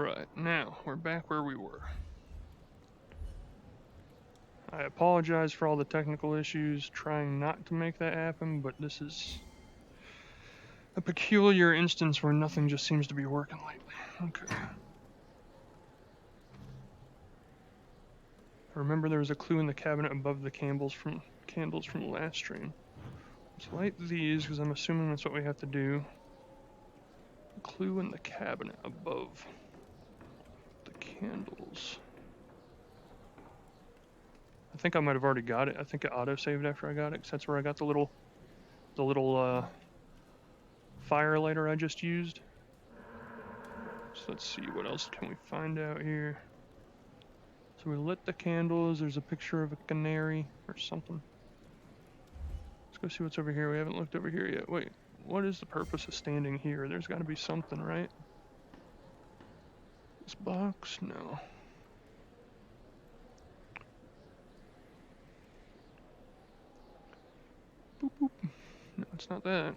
Alright, now we're back where we were. I apologize for all the technical issues, trying not to make that happen, but this is a peculiar instance where nothing just seems to be working lately. Okay. Remember there was a clue in the cabinet above the candles from the last stream. Let's light these, because I'm assuming that's what we have to do. A clue in the cabinet above the candles. I think I might have already got it. I think it auto-saved after I got it, because that's where I got the little fire lighter I just used. So let's see, what else can we find out here? So we lit the candles, there's a picture of a canary or something. Let's go see what's over here. We haven't looked over here yet. Wait, what is the purpose of standing here? There's gotta be something, right? This box? No. Boop, boop. No, it's not that.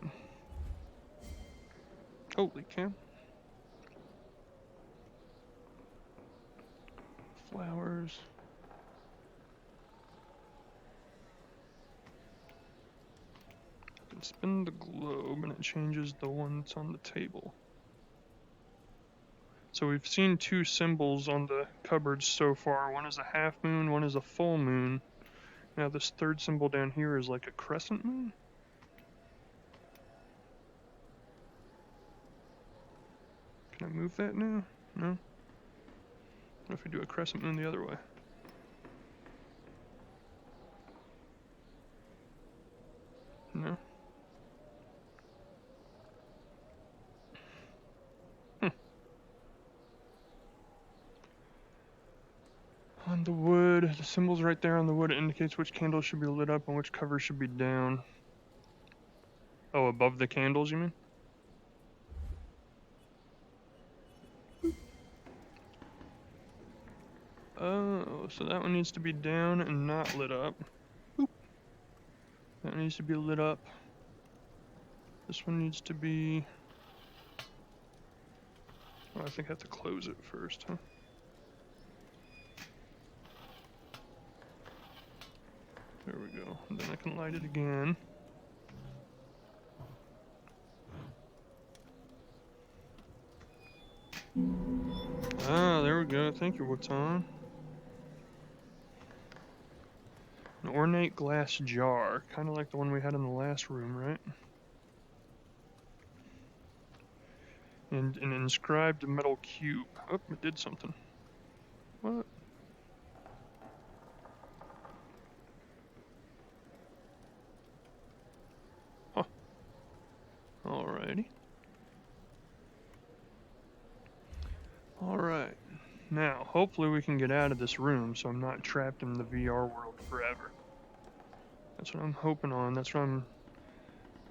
Holy cow. Flowers. I can spin the globe and it changes the one that's on the table. So we've seen two symbols on the cupboards so far. One is a half moon, one is a full moon. Now this third symbol down here is like a crescent moon? Can I move that now? No? What if we do a crescent moon the other way? No? On the wood, the symbol's right there on the wood. It indicates which candles should be lit up and which covers should be down. Oh, above the candles, you mean? Oh, so that one needs to be down and not lit up. Boop. That needs to be lit up. This one needs to be... Oh, I think I have to close it first, huh? There we go. And then I can light it again. Ah, there we go. Thank you, Watan. An ornate glass jar. Kind of like the one we had in the last room, right? And an inscribed metal cube. Oh, it did something. What? Huh. Alrighty. Alright. Now, hopefully we can get out of this room so I'm not trapped in the VR world forever. That's what I'm hoping on. That's what I'm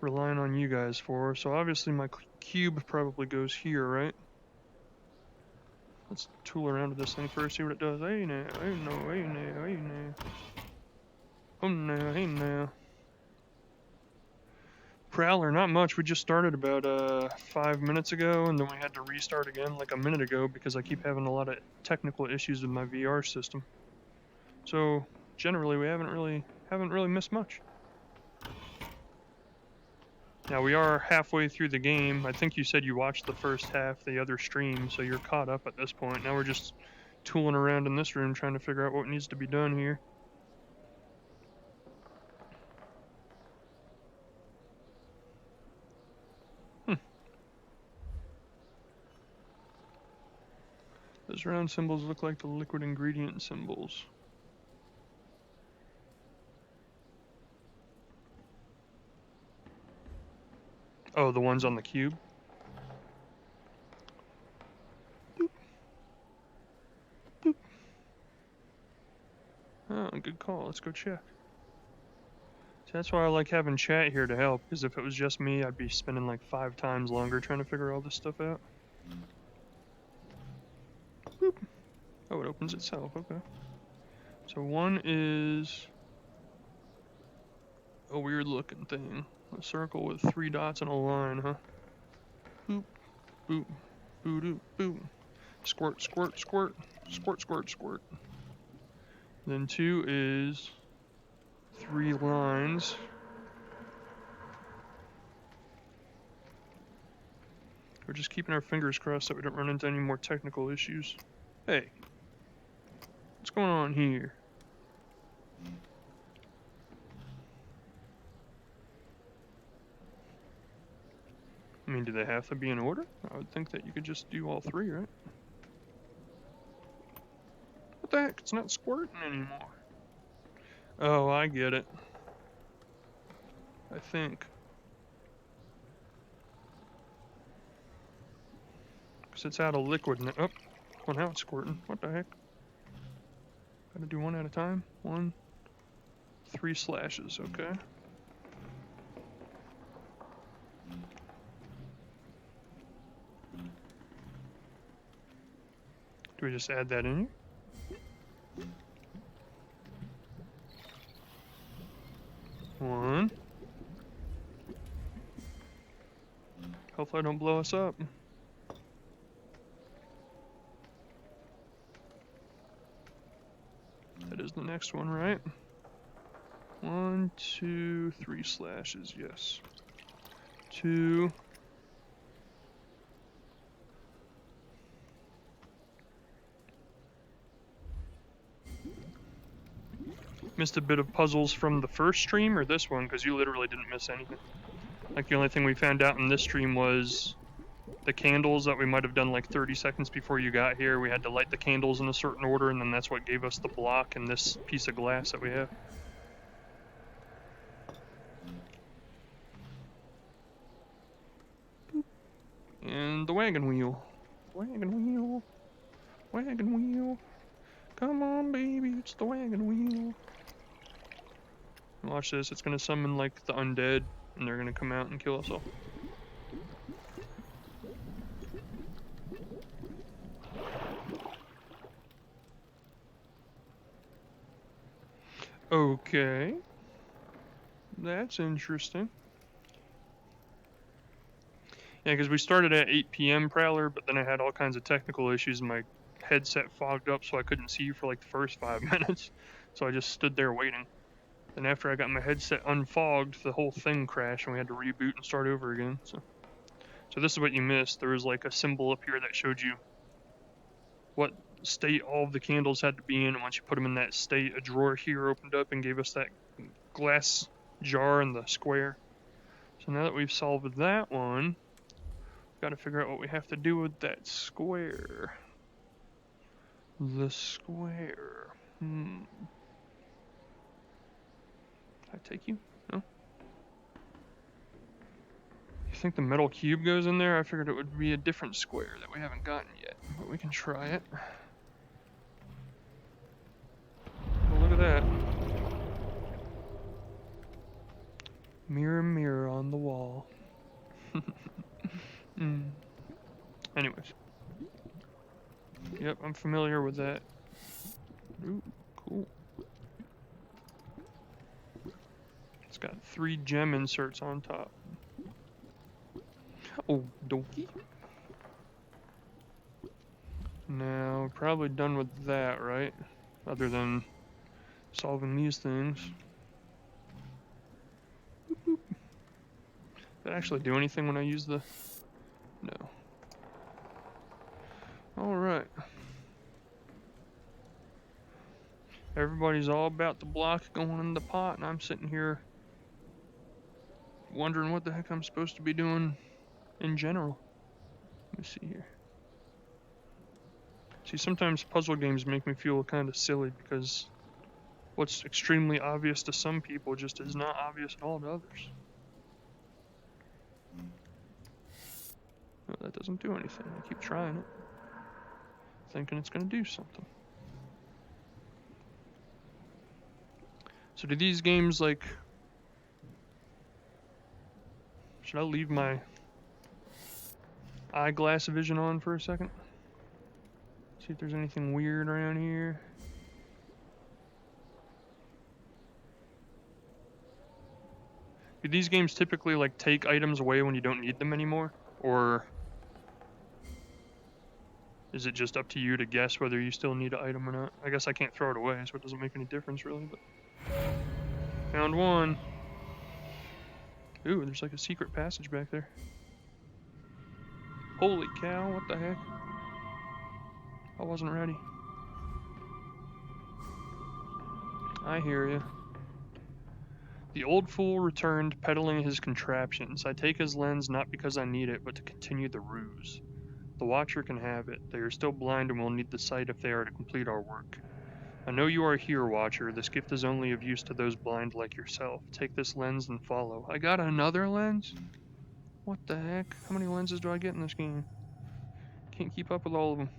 relying on you guys for. So obviously my cube probably goes here, right? Let's tool around with this thing first, see what it does. Hey now, hey no, hey now, hey now. Oh no, hey now. Prowler, not much. We just started about 5 minutes ago, and then we had to restart again like a minute ago because I keep having a lot of technical issues with my VR system. So generally we haven't really missed much. Now we are halfway through the game. I think you said you watched the first half, the other stream, so you're caught up at this point. Now we're just tooling around in this room trying to figure out what needs to be done here. Those round symbols look like the liquid ingredient symbols. Oh, the ones on the cube? Boop. Boop. Oh, good call. Let's go check. See, that's why I like having chat here to help, because if it was just me, I'd be spending like 5 times longer trying to figure all this stuff out. Boop. Oh, it opens itself. Okay. So one is a weird looking thing. A circle with 3 dots and a line, huh? Boop, boop, boo doop, boop. Squirt, squirt, squirt. Squirt, squirt, squirt. Then 2 is 3 lines. We're just keeping our fingers crossed that we don't run into any more technical issues. Hey, what's going on here? I mean, do they have to be in order? I would think that you could just do all 3, right? What the heck? It's not squirting anymore. Oh, I get it. I think. Because it's out of liquid now. Oh, well, now it's squirting. What the heck? Gotta do 1 at a time. 1, 3 slashes, okay. Do we just add that in here? 1. Hopefully I don't blow us up. That is the next one, right? 1, 2, 3 slashes, yes. 2. Missed a bit of puzzles from the first stream or this one, because you literally didn't miss anything. Like, the only thing we found out in this stream was the candles that we might have done like 30 seconds before you got here. We had to light the candles in a certain order, and then that's what gave us the block and this piece of glass that we have. And the wagon wheel. Wagon wheel. Wagon wheel. Come on, baby, it's the wagon wheel. Watch this, it's gonna summon like the undead, and they're gonna come out and kill us all. Okay. That's interesting. Yeah, because we started at 8 p.m. Prowler, but then I had all kinds of technical issues and my headset fogged up so I couldn't see you for like the first 5 minutes. So I just stood there waiting. Then after I got my headset unfogged, the whole thing crashed and we had to reboot and start over again. So this is what you missed. There was like a symbol up here that showed you what state all of the candles had to be in, and once you put them in that state, a drawer here opened up and gave us that glass jar in the square. So now that we've solved that one, got to figure out what we have to do with that square. The square. Can I take you? No? You think the metal cube goes in there? I figured it would be a different square that we haven't gotten yet, but we can try it. Well, look at that. Mirror, mirror on the wall. Anyways. Yep, I'm familiar with that. Ooh, cool. It's got 3 gem inserts on top. Oh, donkey. Now, probably done with that, right? Other than solving these things. Boop, boop. Did I actually do anything when I use the... No. Alright. Everybody's all about the block going in the pot, and I'm sitting here wondering what the heck I'm supposed to be doing in general. Let me see here. See, sometimes puzzle games make me feel kind of silly because what's extremely obvious to some people just is not obvious at all to others. No, that doesn't do anything. I keep trying it, thinking it's going to do something. So do these games, like... Should I leave my eyeglass vision on for a second? See if there's anything weird around here. Do these games typically like take items away when you don't need them anymore? Or is it just up to you to guess whether you still need an item or not? I guess I can't throw it away, so it doesn't make any difference really, but... Found one! Ooh, there's like a secret passage back there. Holy cow, what the heck? I wasn't ready. I hear ya. The old fool returned, peddling his contraptions. I take his lens not because I need it, but to continue the ruse. The Watcher can have it. They are still blind and will need the sight if they are to complete our work. I know you are here, Watcher. This gift is only of use to those blind like yourself. Take this lens and follow. I got another lens? What the heck? How many lenses do I get in this game? Can't keep up with all of them.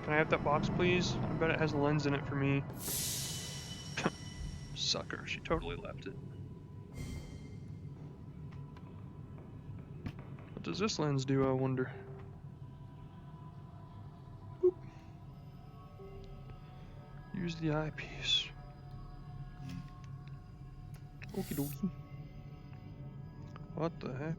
Can I have that box, please? I bet it has a lens in it for me. Sucker, she totally left it. What does this lens do, I wonder? Boop. Use the eyepiece. Okie dokie. What the heck?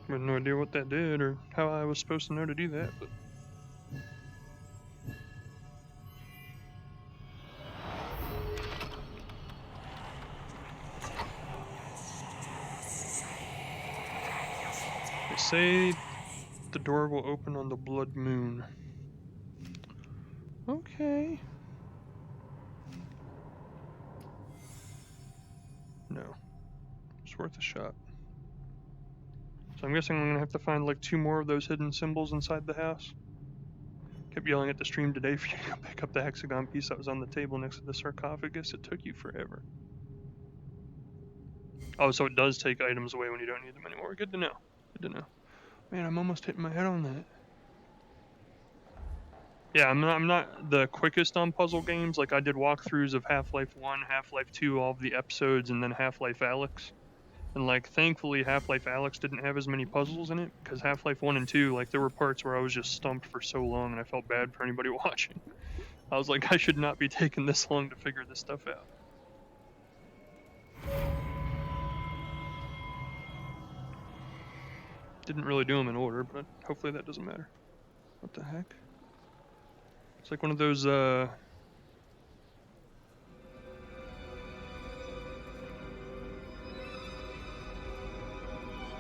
I have no idea what that did or how I was supposed to know to do that, but... They say the door will open on the blood moon. Okay. No. It's worth a shot. So I'm guessing I'm gonna have to find like 2 more of those hidden symbols inside the house. Kept yelling at the stream today for you to go pick up the hexagon piece that was on the table next to the sarcophagus. It took you forever. Oh, so it does take items away when you don't need them anymore. Good to know. Good to know. Man, I'm almost hitting my head on that. Yeah, I'm not the quickest on puzzle games. Like, I did walkthroughs of Half-Life 1, Half-Life 2, all of the episodes, and then Half-Life Alyx. And, like, thankfully, Half-Life Alyx didn't have as many puzzles in it, because Half-Life 1 and 2, like, there were parts where I was just stumped for so long, and I felt bad for anybody watching. I was like, I should not be taking this long to figure this stuff out. Didn't really do them in order, but hopefully that doesn't matter. What the heck? It's like one of those,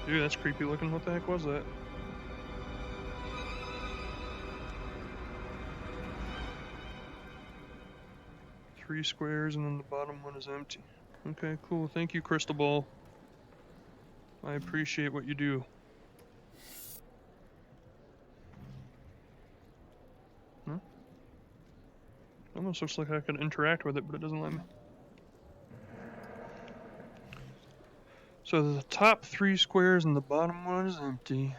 Ooh, that's creepy looking. What the heck was that? Three squares and then the bottom one is empty. Okay, cool. Thank you, Crystal Ball. I appreciate what you do. Huh? Almost looks like I could interact with it, but it doesn't let me. So the top 3 squares and the bottom one is empty.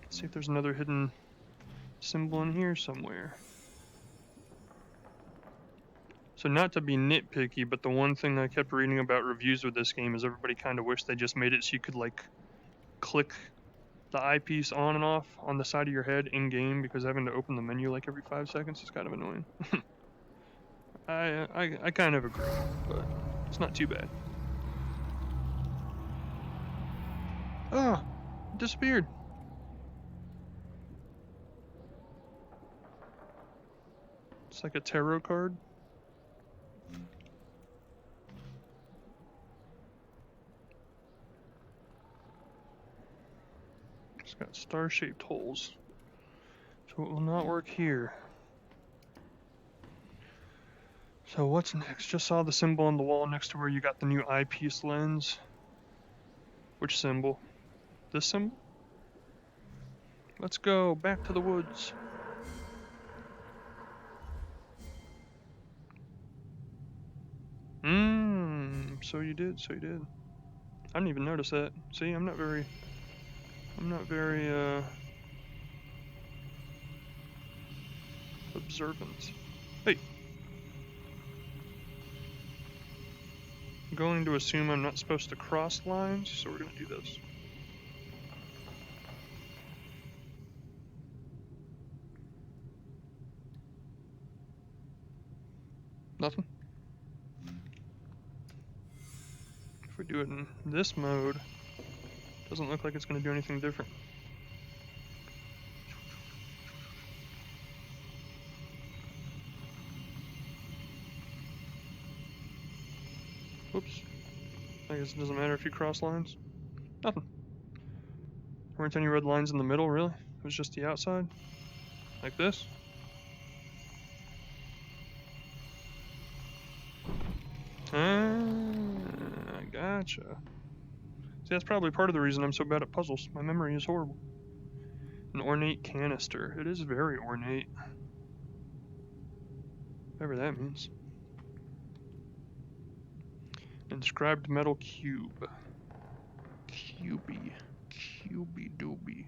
Let's see if there's another hidden symbol in here somewhere. So not to be nitpicky, but the one thing I kept reading about reviews with this game is everybody kind of wished they just made it so you could like click the eyepiece on and off on the side of your head in-game, because having to open the menu like every 5 seconds is kind of annoying. I kind of agree, but it's not too bad. Oh, it disappeared. It's like a tarot card. It's got star-shaped holes, so it will not work here. So what's next? Just saw the symbol on the wall next to where you got the new eyepiece lens. Which symbol? This symbol? Let's go back to the woods. So you did, so you did. I didn't even notice that. See, I'm not very observant. Hey! I'm going to assume I'm not supposed to cross lines, so we're going to do this. Nothing? If we do it in this mode, doesn't look like it's going to do anything different. Whoops. I guess it doesn't matter if you cross lines. Nothing. Weren't any red lines in the middle, really? It was just the outside? Like this? I gotcha. See, that's probably part of the reason I'm so bad at puzzles. My memory is horrible. An ornate canister. It is very ornate. Whatever that means. Inscribed metal cube. Cubey. Cubey doobie.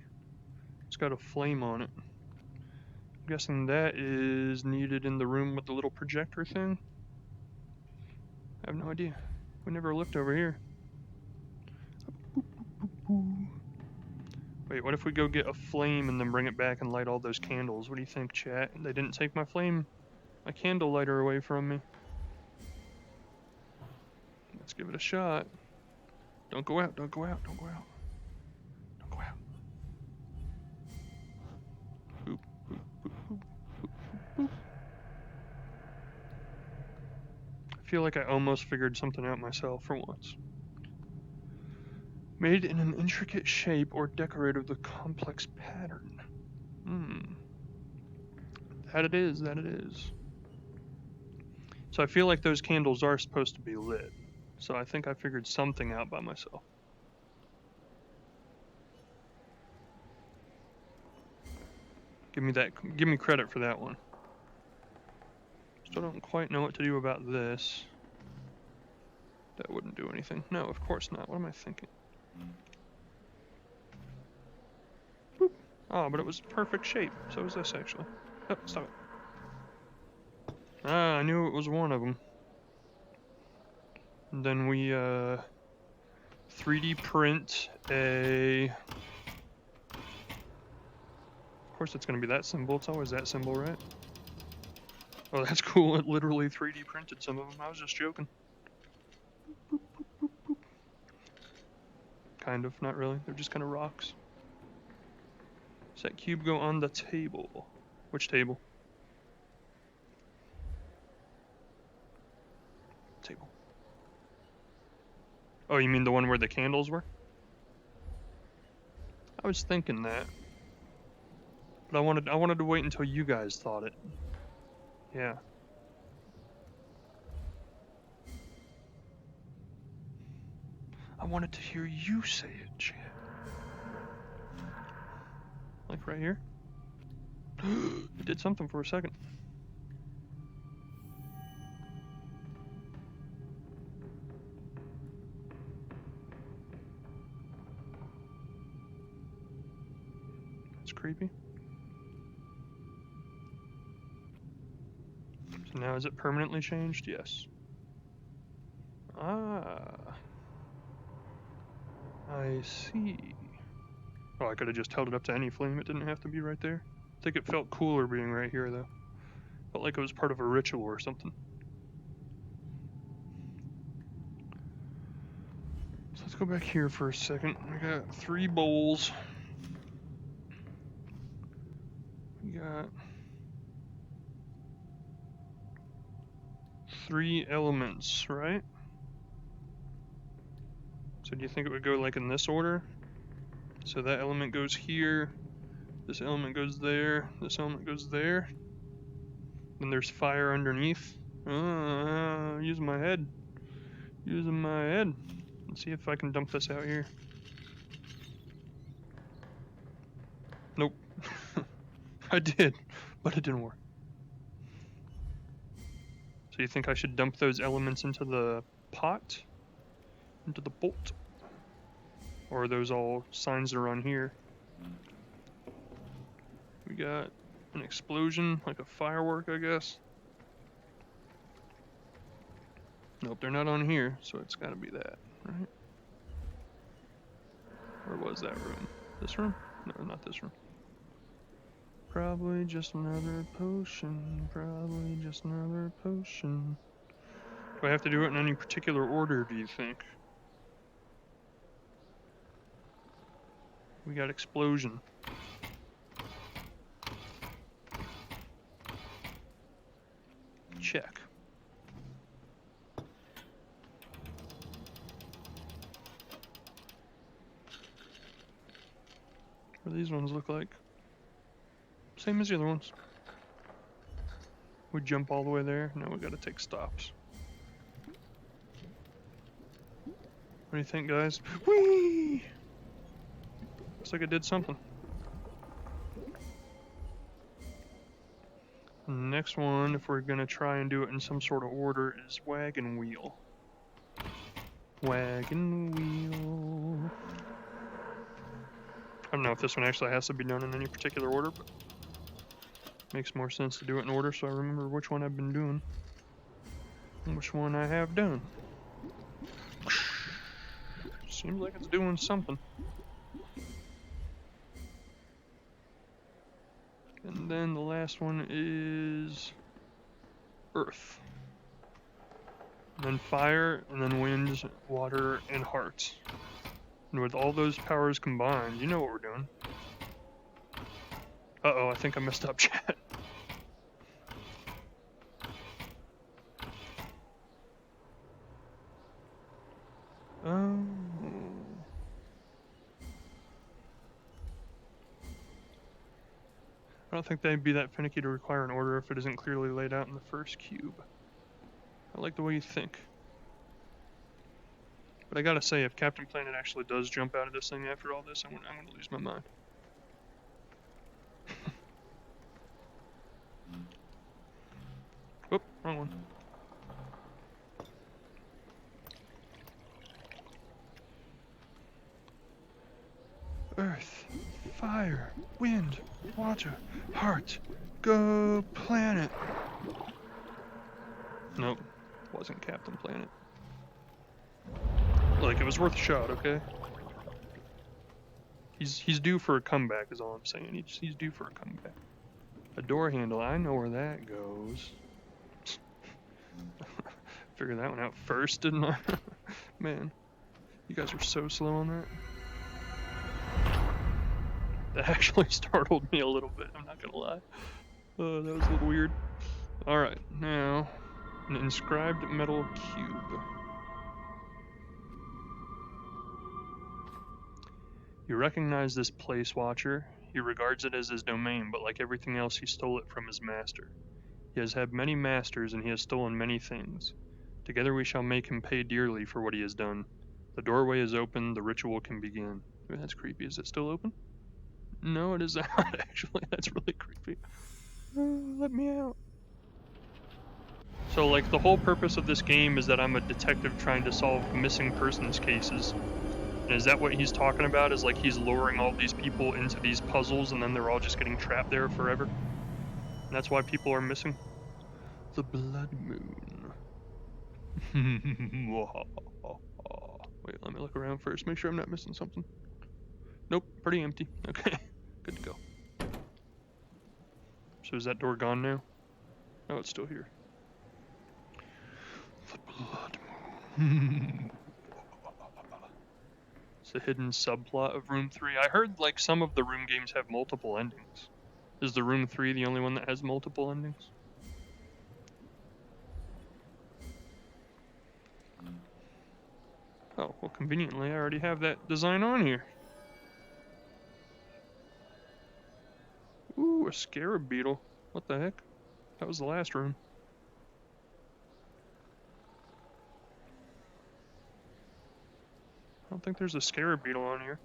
It's got a flame on it. I'm guessing that is needed in the room with the little projector thing. I have no idea. We never looked over here. Wait, what if we go get a flame and then bring it back and light all those candles? What do you think, chat? They didn't take my candle lighter away from me. Let's give it a shot. Don't go out, don't go out, don't go out. Don't go out. Boop, boop, boop, boop, boop, boop, boop. I feel like I almost figured something out myself for once. Made in an intricate shape or decorated with a complex pattern. That it is, that it is. So I feel like those candles are supposed to be lit. So I think I figured something out by myself. Give me credit for that one. Still don't quite know what to do about this. That wouldn't do anything. No, of course not. What am I thinking? Boop. Oh, but it was perfect shape. So was this, actually. Oh, stop it. Ah, I knew it was one of them. And then we 3D print a... Of course it's going to be that symbol. It's always that symbol, right? Oh, that's cool. It literally 3D printed some of them. I was just joking. Boop, boop, boop, boop. Kind of, not really. They're just kind of rocks. Does that cube go on the table? Which table? Table. Oh, you mean the one where the candles were? I was thinking that. But I wanted to wait until you guys thought it. Yeah. I wanted to hear you say it, Chad. Like right here? It did something for a second. It's creepy. So now is it permanently changed? Yes. Ah. I see. Oh, I could have just held it up to any flame. It didn't have to be right there. I think it felt cooler being right here, though. Felt like it was part of a ritual or something. So let's go back here for a second. We got 3 bowls. We got 3 elements, right? So do you think it would go like in this order? So that element goes here, this element goes there, this element goes there. Then there's fire underneath. Using my head. Using my head. Let's see if I can dump this out here. Nope. I did, but it didn't work. So you think I should dump those elements into the pot? Into the bolt? Or are those all signs that are on here? We got An explosion, like a firework, I guess. Nope, they're not on here, so it's gotta be that, right? Where was that room? This room? No, not this room. Probably just another potion. Probably just another potion. Do I have to do it in any particular order, do you think? We got explosion. Check. What do these ones look like? Same as the other ones. We jump all the way there. Now we gotta take stops. What do you think, guys? Whee! Looks like I did something. The next one, if we're gonna try and do it in some sort of order, is wagon wheel. Wagon wheel. I don't know if this one actually has to be done in any particular order, but makes more sense to do it in order so I remember which one I've been doing and which one I have done. Seems like it's doing something. And then the last one is earth. And then fire, and then wind, water, and hearts. And with all those powers combined, you know what we're doing. Uh-oh, I think I messed up, chat. Oh. I don't think they'd be that finicky to require an order if it isn't clearly laid out in the first cube. I like the way you think. But I gotta say, if Captain Planet actually does jump out of this thing after all this, I'm gonna lose my mind. Whoop, wrong one. Earth, fire, wind, water, heart, go planet. Nope, wasn't Captain Planet. Like, it was worth a shot, okay? He's due for a comeback is all I'm saying. He's due for a comeback. A door handle, I know where that goes. Figure that one out first, didn't I? Man, you guys were so slow on that. That actually startled me a little bit, I'm not gonna lie. That was a little weird. Alright, now, an inscribed metal cube. You recognize this place, Watcher. He regards it as his domain, but like everything else, he stole it from his master. He has had many masters, and he has stolen many things. Together we shall make him pay dearly for what he has done. The doorway is open, the ritual can begin. Ooh, that's creepy. Is it still open? No, it is not, actually. That's really creepy. Let me out. So, like, the whole purpose of this game is that I'm a detective trying to solve missing persons cases. And is that what he's talking about? Is like he's luring all these people into these puzzles and then they're all just getting trapped there forever? And that's why people are missing? The blood moon. Wait, let me look around first. Make sure I'm not missing something. Nope, pretty empty. Okay, good to go. So is that door gone now? No, it's still here. The blood moon. It's a hidden subplot of Room 3. I heard like some of the Room games have multiple endings. Is the Room 3 the only one that has multiple endings? Oh, well, conveniently I already have that design on here. Ooh, a scarab beetle. What the heck? That was the last room. I don't think there's a scarab beetle on here.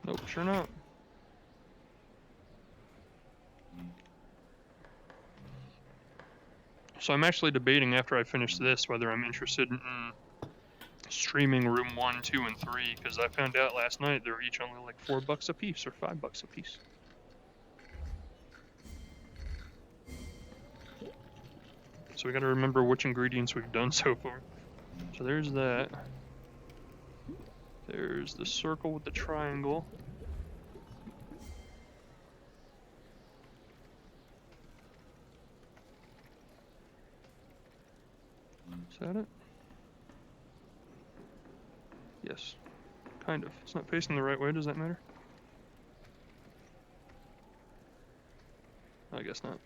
Nope, sure not. So I'm actually debating after I finish this whether I'm interested in streaming room 1, 2, and 3, because I found out last night they're each only like $4 a piece or $5 a piece. So we gotta remember which ingredients we've done so far. So there's that. There's the circle with the triangle. Is that it? Yes. Kind of. It's not facing the right way, does that matter? I guess not.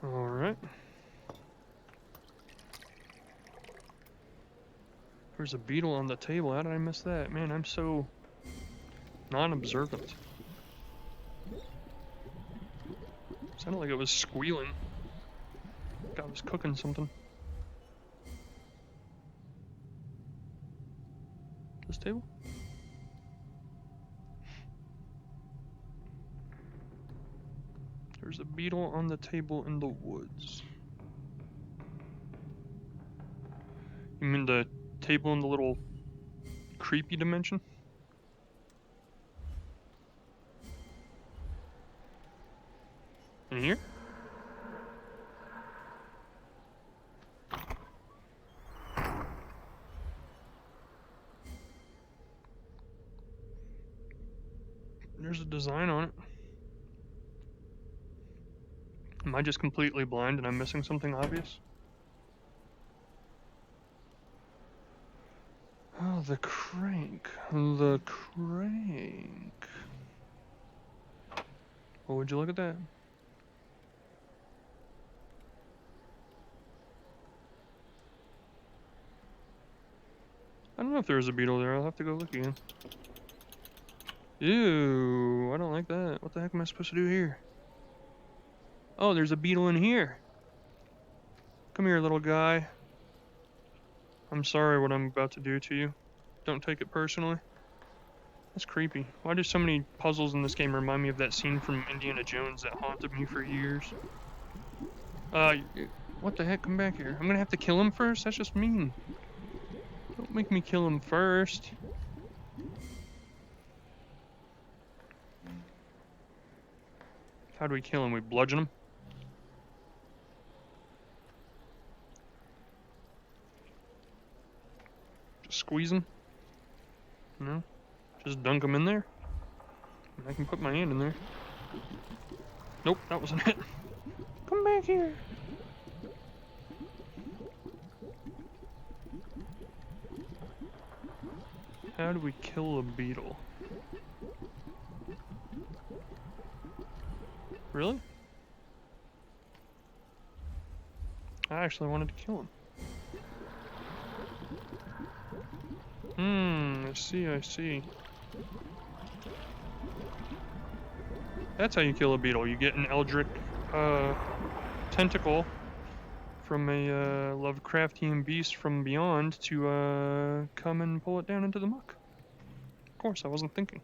Alright. There's a beetle on the table. How did I miss that? Man, I'm so non-observant. Sounded like it was squealing. Like I was cooking something. This table? There's a beetle on the table in the woods. You mean the table in the little creepy dimension? In here? There's a design on it. Am I just completely blind and I'm missing something obvious? Oh, the crank. The crank. Oh, would you look at that? I don't know if there was a beetle there. I'll have to go look again. Ew, I don't like that. What the heck am I supposed to do here? Oh, there's a beetle in here. Come here, little guy. I'm sorry what I'm about to do to you. Don't take it personally. That's creepy. Why do so many puzzles in this game remind me of that scene from Indiana Jones that haunted me for years? What the heck? Come back here. I'm gonna have to kill him first? That's just mean. Don't make me kill him first. How do we kill him? We bludgeon him? Just squeeze him? No? Just dunk him in there? And I can put my hand in there. Nope, that wasn't it. Come back here. How do we kill a beetle? Really? I actually wanted to kill him. I see. That's how you kill a beetle. You get an eldritch tentacle from a Lovecraftian beast from beyond to come and pull it down into the muck. Of course, I wasn't thinking.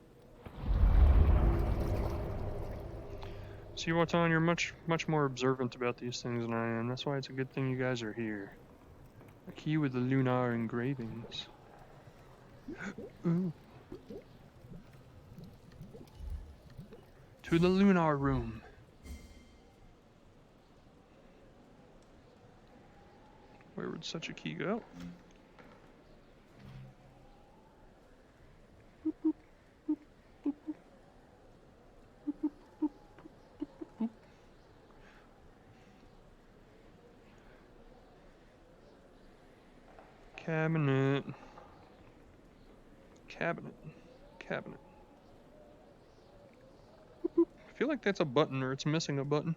See, Watan, you're much more observant about these things than I am. That's why it's a good thing you guys are here. A key with the lunar engravings. Ooh. To the lunar room. Where would such a key go? Cabinet. I feel like that's a button, or it's missing a button.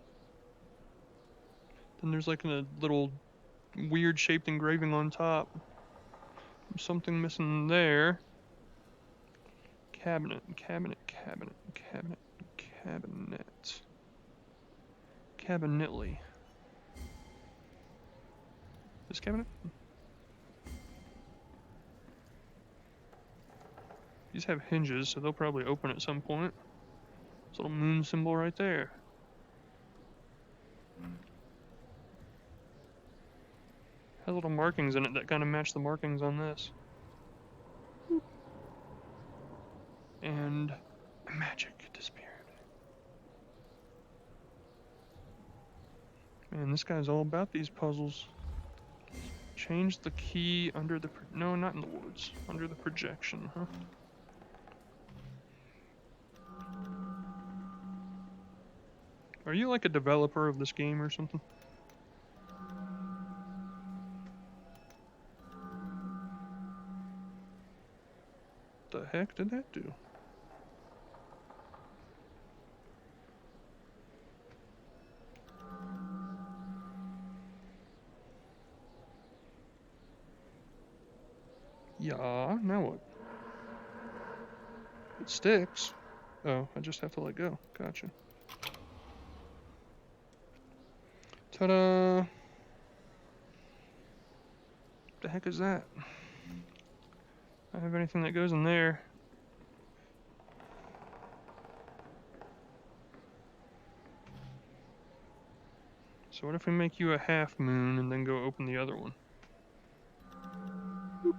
Then there's like a little weird shaped engraving on top. Something missing there. Cabinet. Cabinetly. This cabinet? These have hinges, so they'll probably open at some point. This little moon symbol right there. Has little markings in it that kind of match the markings on this. And magic disappeared. Man, this guy's all about these puzzles. Change the key under the... No, not in the woods. Under the projection, huh? Are you like a developer of this game or something? The heck did that do? Yeah, now what? It sticks. Oh, I just have to let go. Gotcha. Ta-da! What the heck is that? I don't have anything that goes in there. So what if we make you a half moon and then go open the other one? Boop.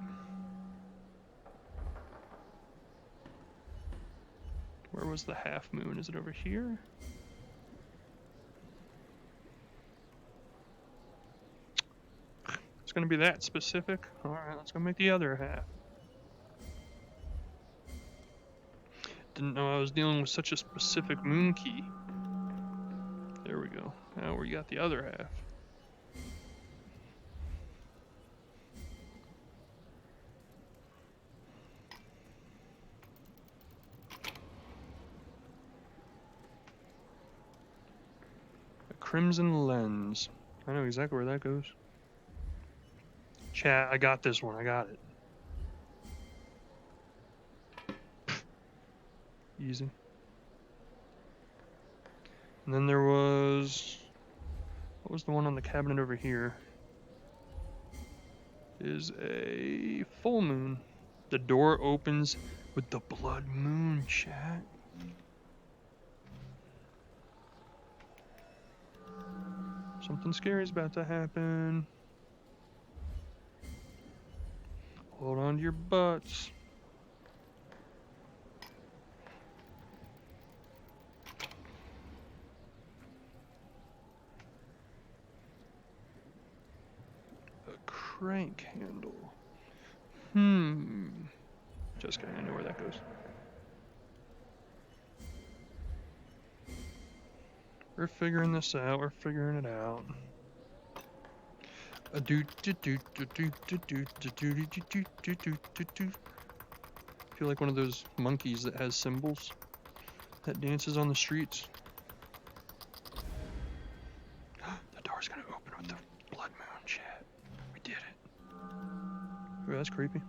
Where was the half moon? Is it over here? It's gonna be that specific? Alright, let's go make the other half. Didn't know I was dealing with such a specific moon key. There we go. Now we got the other half. A crimson lens. I know exactly where that goes. Chat, I got this one. I got it. Easy. And then there was... What was the one on the cabinet over here? Is a full moon. The door opens with the blood moon, chat. Something scary is about to happen. Hold on to your butts. A crank handle. Just kidding, I know where that goes. We're figuring this out, we're figuring it out. I feel like one of those monkeys that has cymbals that dances on the streets. The door's gonna open with the blood moon, chat. We did it. Ooh, that's creepy.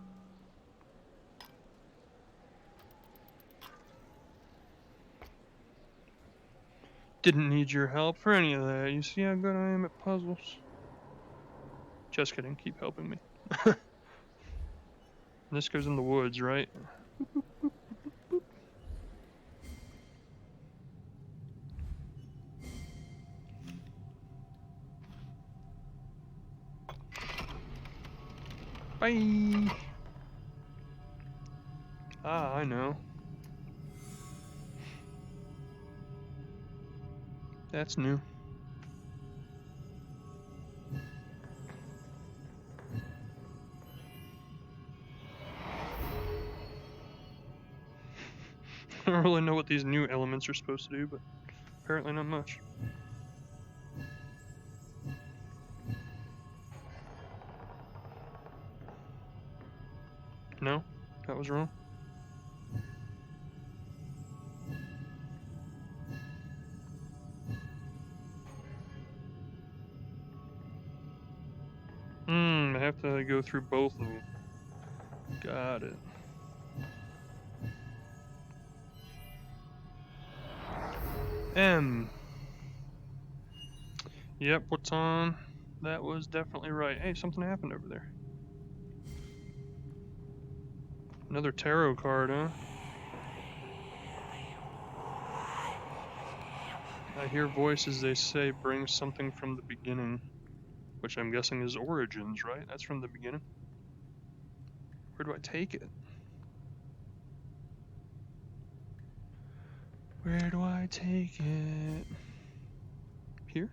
Didn't need your help for any of that. You see how good I am at puzzles? Just kidding, keep helping me. This goes in the woods, right? Bye! Ah, I know. That's new. I don't really know what these new elements are supposed to do, but apparently not much. No? That was wrong? I have to go through both of them. Got it. M. Yep, what's on? That was definitely right. Hey, something happened over there. Another tarot card, huh? I hear voices, they say, bring something from the beginning. which I'm guessing is Origins, right? That's from the beginning. Where do I take it? Where do I take it? Here?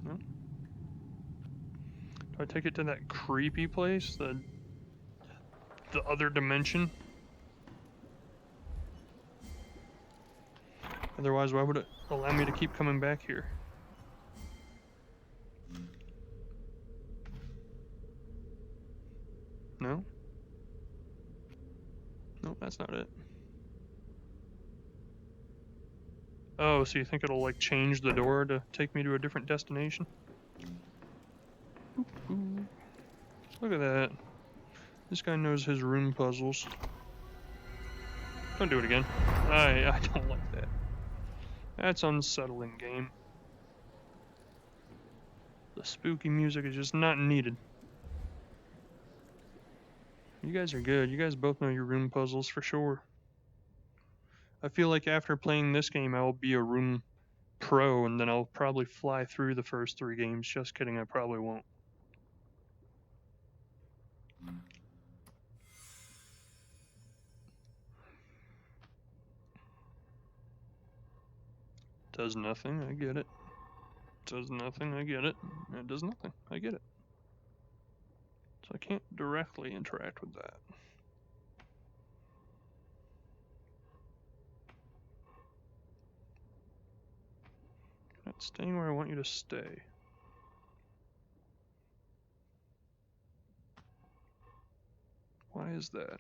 No? Do I take it to that creepy place? The other dimension? Otherwise, why would it allow me to keep coming back here? No? No, that's not it. Oh, so you think it'll like change the door to take me to a different destination? Ooh. Look at that. This guy knows his room puzzles. Don't do it again. I don't like that. That's unsettling, game. The spooky music is just not needed. You guys are good. You guys both know your room puzzles for sure. I feel like after playing this game, I will be a room pro, and then I'll probably fly through the first 3 games. Just kidding, I probably won't. Does nothing, I get it. Does nothing, I get it. It does nothing, I get it. So I can't directly interact with that. Not staying where I want you to stay. Why is that?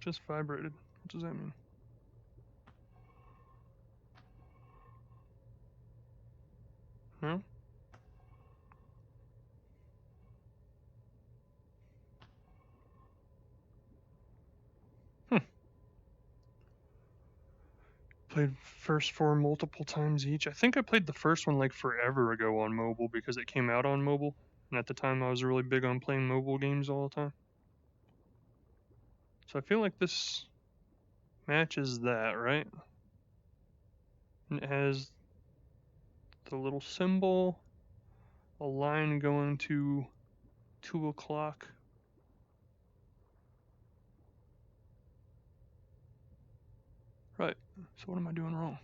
Just vibrated. What does that mean? No? Played first 4 multiple times each. I think I played the first one like forever ago on mobile because it came out on mobile. And at the time I was really big on playing mobile games all the time. So I feel like this matches that, right? And it has the little symbol, a line going to 2 o'clock. Right, so what am I doing wrong?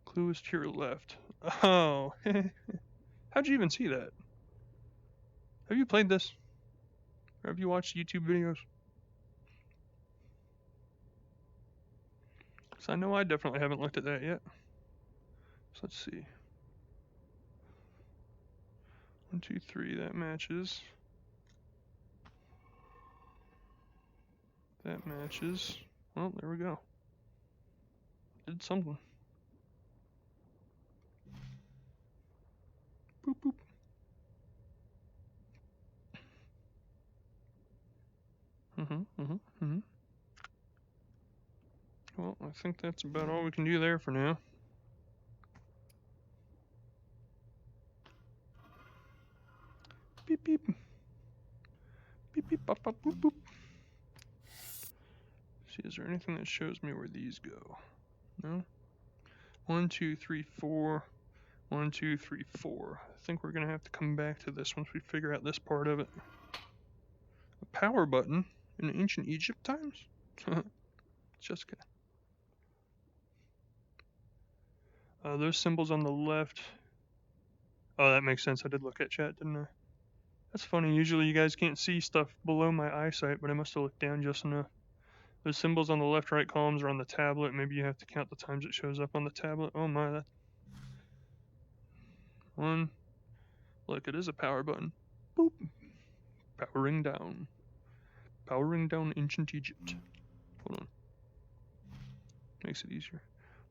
Clue is to your left. Oh, how'd you even see that? Have you played this? Or have you watched YouTube videos? Because I know I definitely haven't looked at that yet. So let's see. 1, 2, 3, that matches. That matches. Well, there we go. Did something. Boop, boop. Well, I think that's about all we can do there for now. Beep, beep. Beep, beep, bop, bop, boop, boop. See, is there anything that shows me where these go? No? 1, 2, 3, 4. 1, 2, 3, 4. I think we're gonna have to come back to this once we figure out this part of it. A power button in ancient Egypt times? Just kidding. Those symbols on the left. Oh, that makes sense. I did look at chat, didn't I? That's funny. Usually you guys can't see stuff below my eyesight, but I must have looked down just enough. Those symbols on the left-right columns are on the tablet. Maybe you have to count the times it shows up on the tablet. Oh my, that. 1. Look, it is a power button. Boop. Powering down. Powering down ancient Egypt. Hold on. Makes it easier.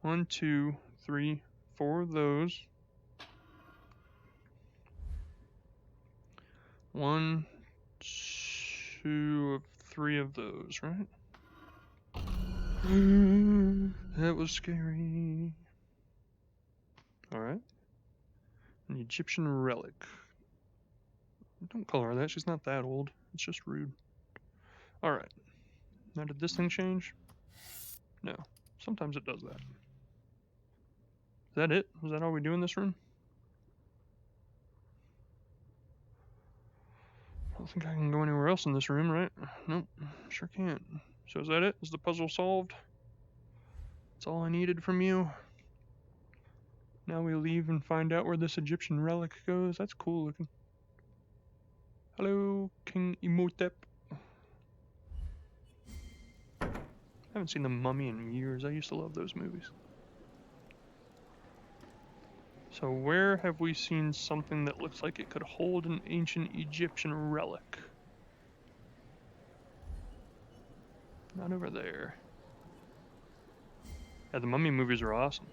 1, 2, 3, 4 of those. 1, 2, 3 of those, right? That was scary. Alright. An Egyptian relic. Don't call her that, she's not that old. It's just rude. Alright. Now did this thing change? No. Sometimes it does that. Is that it? Is that all we do in this room? I don't think I can go anywhere else in this room, right? Nope, sure can't. So is that it? Is the puzzle solved? That's all I needed from you. Now we leave and find out where this Egyptian relic goes. That's cool looking. Hello, King Imhotep. I haven't seen The Mummy in years. I used to love those movies. So where have we seen something that looks like it could hold an ancient Egyptian relic? Not over there. Yeah, the Mummy movies are awesome.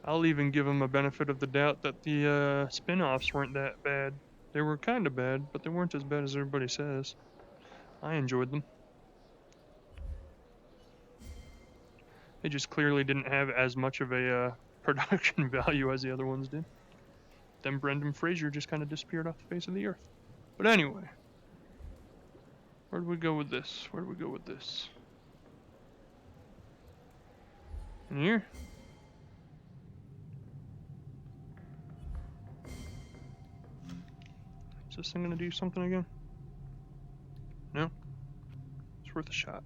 I'll even give them a benefit of the doubt that the spin-offs weren't that bad. They were kind of bad, but they weren't as bad as everybody says. I enjoyed them. They just clearly didn't have as much of a production value as the other ones did. Then Brendan Fraser just kind of disappeared off the face of the earth. But anyway, where do we go with this? Where do we go with this? In here? Is this thing gonna do something again? No? It's worth a shot.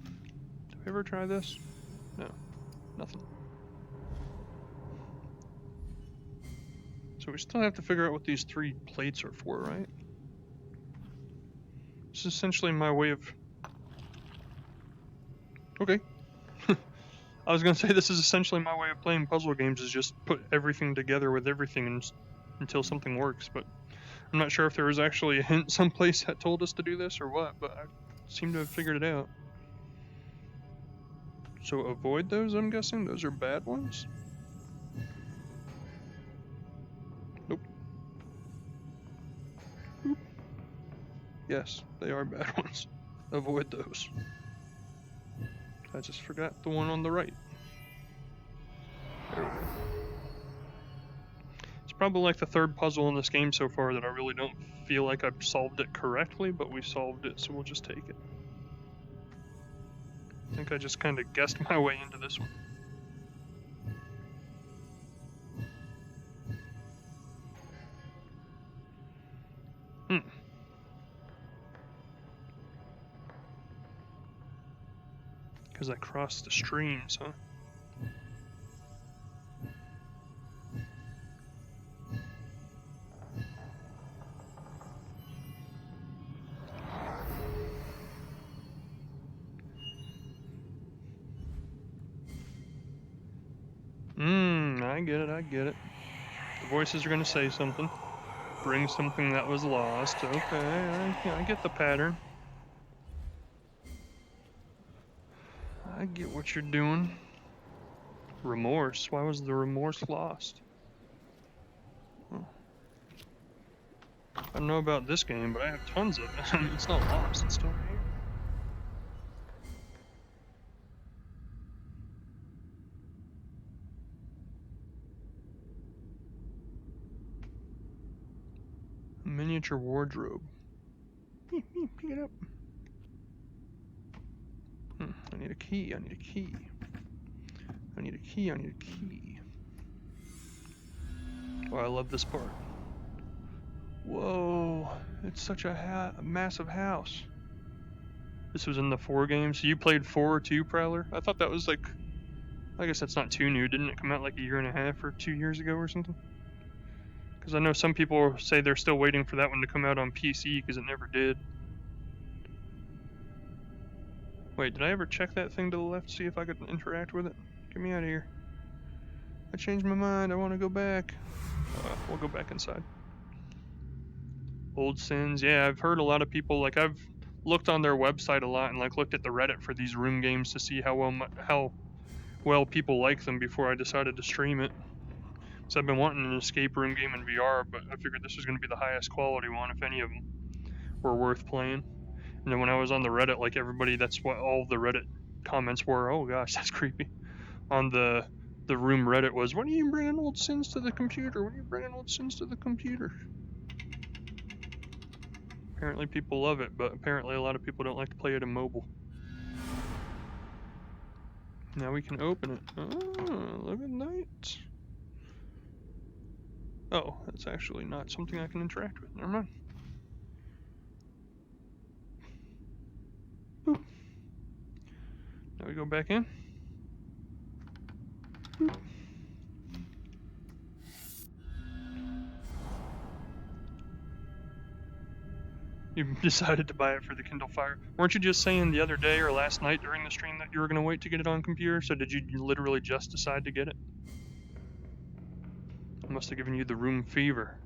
Did we ever try this? No. Nothing. So we still have to figure out what these 3 plates are for, right? This is essentially my way of... Okay. I was gonna say this is essentially my way of playing puzzle games, is just put everything together with everything until something works, but I'm not sure if there was actually a hint someplace that told us to do this or what, but I seem to have figured it out. So avoid those, I'm guessing? Those are bad ones? Nope. Oop. Yes, they are bad ones. Avoid those. I just forgot the one on the right. There we go. It's probably like the 3rd puzzle in this game so far that I really don't feel like I've solved it correctly, but we solved it, so we'll just take it. I think I just kind of guessed my way into this one. Because I crossed the streams, huh? I get it. The voices are gonna say something. Bring something that was lost. Okay, I get the pattern. I get what you're doing. Remorse. Why was the remorse lost? Oh. I don't know about this game, but I have tons of it. It's not lost, it's still here. A miniature wardrobe. Pick it up. I need a key, I need a key. I need a key, I need a key. Oh, I love this part. Whoa, it's such a massive house. This was in the 4 games. So you played 4 too, Prowler? I thought that was like... I guess that's not too new. Didn't it come out like a year and a half or 2 years ago or something? Because I know some people say they're still waiting for that one to come out on PC because it never did. Wait, did I ever check that thing to the left to see if I could interact with it? Get me out of here. I changed my mind. I want to go back. We'll go back inside. Old Sins. Yeah, I've heard a lot of people, like, I've looked on their website a lot and like looked at the Reddit for these room games to see how well people like them before I decided to stream it. So I've been wanting an escape room game in VR, but I figured this was going to be the highest quality one if any of them were worth playing. And then when I was on the Reddit, like everybody, that's what all the Reddit comments were, oh gosh, that's creepy. On the room Reddit was, when are you bringing old Sims to the computer? When are you bringing old Sims to the computer? Apparently people love it, but apparently a lot of people don't like to play it in mobile. Now we can open it. Oh, look at that. Oh, that's actually not something I can interact with. Never mind. Boop. Now we go back in. Boop. You decided to buy it for the Kindle Fire. Weren't you just saying the other day or last night during the stream that you were going to wait to get it on computer? So did you literally just decide to get it? I must have given you the room fever.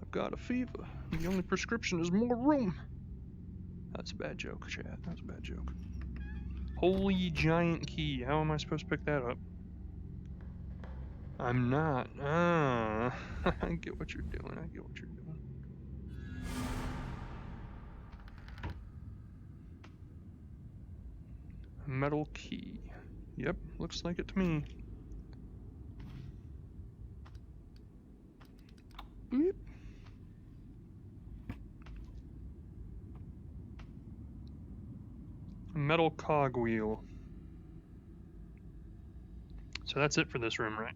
I've got a fever. The only prescription is more room. That's a bad joke, chat. That's a bad joke. Holy giant key. How am I supposed to pick that up? I'm not. Ah, I get what you're doing. I get what you're doing. Metal key. Yep, looks like it to me. Beep. Metal cogwheel. So that's it for this room, right?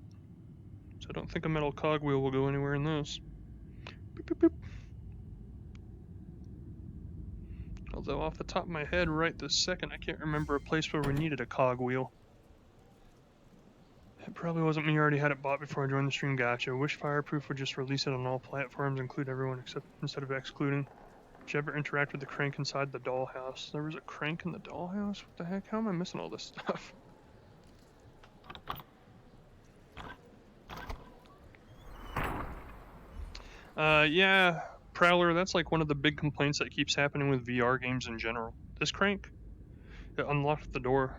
So I don't think a metal cogwheel will go anywhere in this. Boop, boop, boop. Although off the top of my head right this second, I can't remember a place where we needed a cogwheel. It probably wasn't me, I already had it bought before I joined the stream. Gotcha. Wish Fireproof would just release it on all platforms, include everyone except instead of excluding. Did you ever interact with the crank inside the dollhouse? There was a crank in the dollhouse? What the heck? How am I missing all this stuff? Yeah, Prowler, that's like one of the big complaints that keeps happening with VR games in general. This crank? It unlocked the door.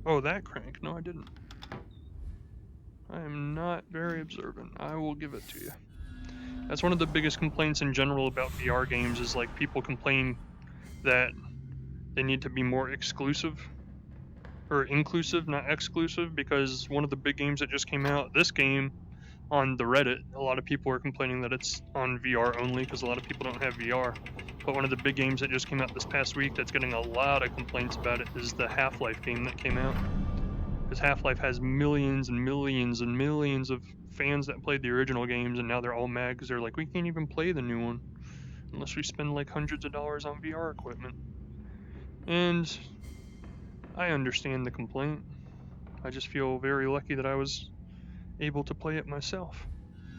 Oh, that crank? No, I didn't. I am not very observant. I will give it to you. That's one of the biggest complaints in general about VR games is like people complain that they need to be more exclusive. Or inclusive, not exclusive, because one of the big games that just came out, this game, on the Reddit, a lot of people are complaining that it's on VR only because a lot of people don't have VR. But one of the big games that just came out this past week that's getting a lot of complaints about it is the Half-Life game that came out. Because Half-Life has millions and millions and millions of fans that played the original games, and now they're all mad because they're like, we can't even play the new one unless we spend like hundreds of dollars on VR equipment. And I understand the complaint. I just feel very lucky that I was able to play it myself.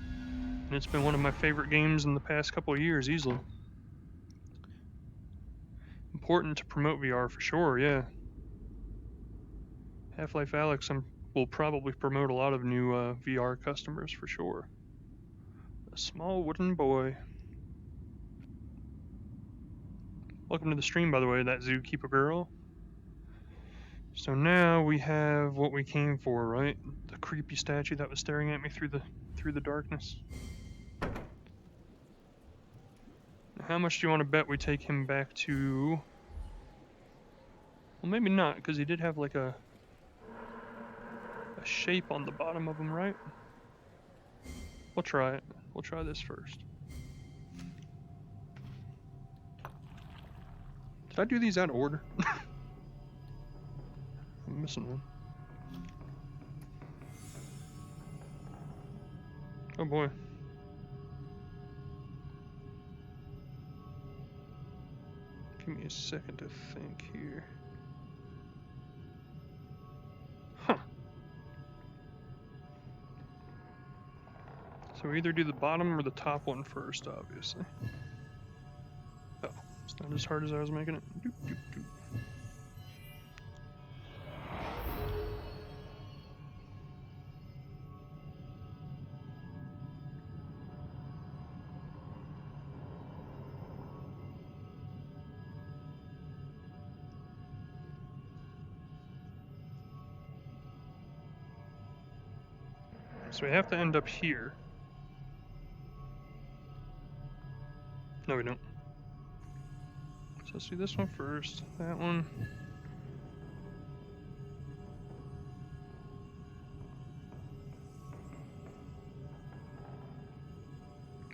And it's been one of my favorite games in the past couple of years, easily. Important to promote VR for sure, yeah. Half-Life Alyx will probably promote a lot of new VR customers for sure. A small wooden boy. Welcome to the stream, by the way, that zookeeper girl. So now we have what we came for, right? The creepy statue that was staring at me through the darkness. How much do you want to bet we take him back to... Well, maybe not, because he did have like a shape on the bottom of him, right? We'll try it. We'll try this first. Did I do these out of order? I'm missing one. Oh boy. Give me a second to think here. Huh. So we either do the bottom or the top one first, obviously. Oh, it's not as hard as I was making it. Doop, doop, doop. So we have to end up here. No, we don't. So let's do this one first. That one.